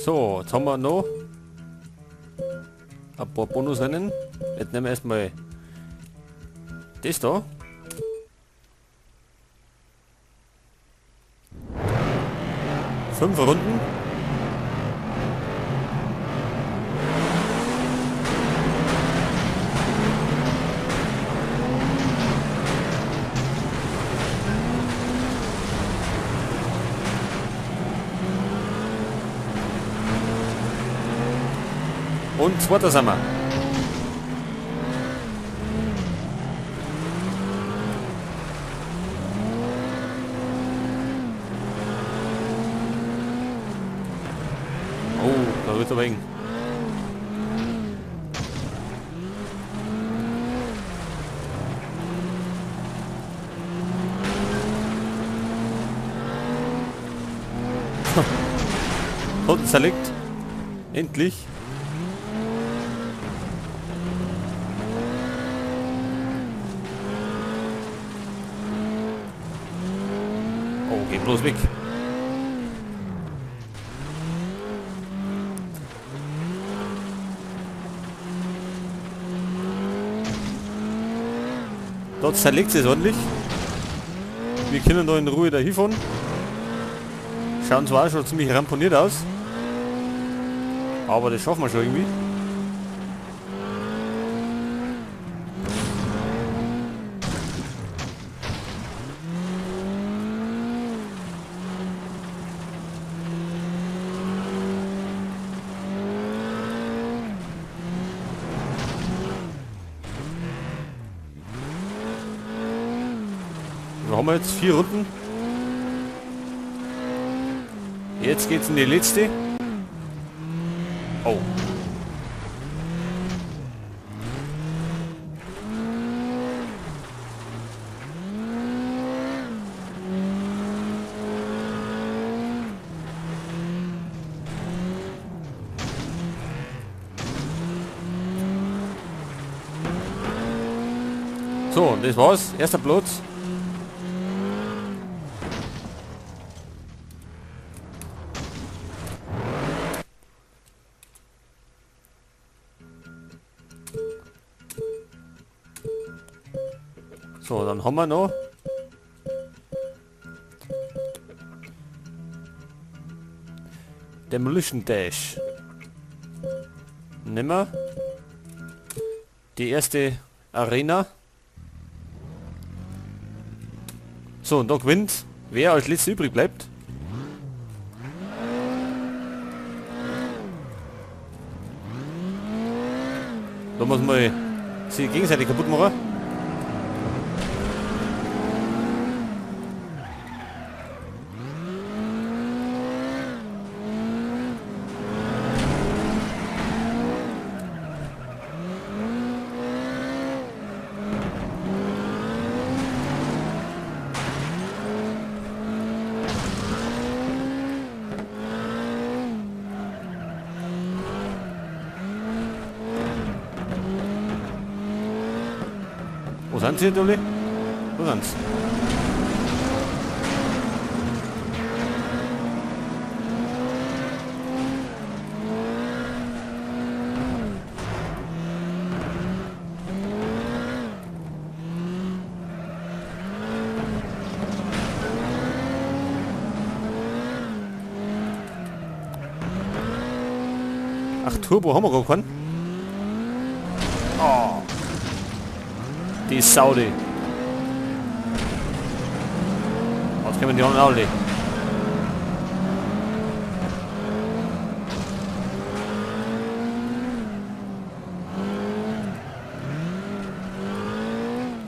So, jetzt haben wir noch ein paar Bonusrennen. Jetzt nehmen wir erstmal das da. Fünf Runden. Und zweiter sind wir. Oh, da wird aber eng. Toten zerlegt. Endlich. Oh, geh bloß weg. Dort zerlegt es ordentlich. Wir können da in Ruhe da hinfahren. Schauen zwar schon ziemlich ramponiert aus. Aber das schaffen wir schon irgendwie. Wir haben jetzt 4 Runden. Jetzt geht's in die letzte. Oh. So, das war's. Erster Platz. So, dann haben wir noch Demolition Dash. Nehmen wir die erste Arena. So, und da gewinnt, wer als letzter übrig bleibt. Da muss man sie gegenseitig kaputt machen. Wo sind sie, Dolly? Wo sind sie? Ach, Turbo haben wir gar keinen. Oh. Die Saudi. Was können wir die anderen auch legen?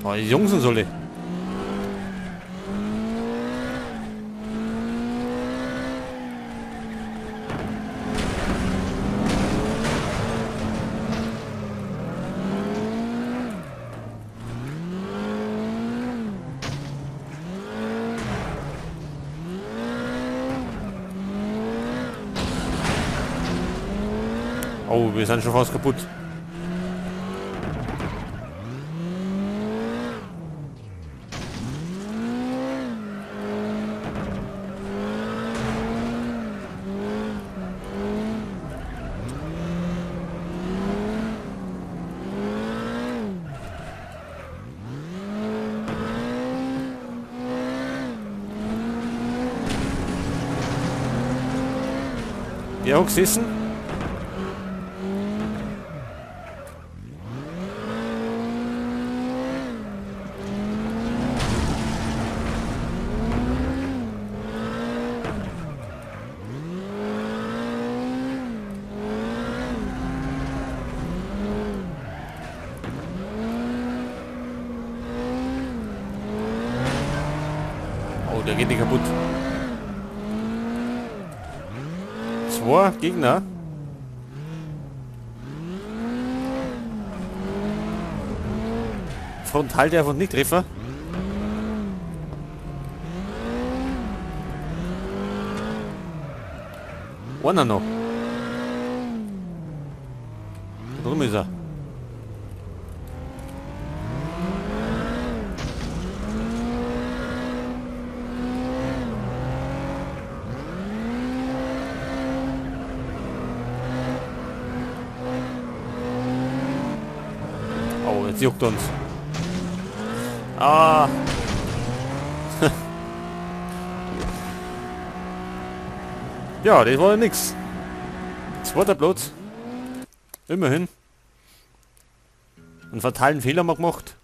Oh, die Jungs sind so le. Oh, wir sind schon fast kaputt. Der hat gesessen. Oh, der geht nicht kaputt. 2 Gegner. Frontal der von nicht treffen. Einer noch. Da drüben ist er. Oh, jetzt juckt uns. Ah. Ja, das war ja nix. 2. Platz. Immerhin. Einen fatalen Fehler haben wir gemacht.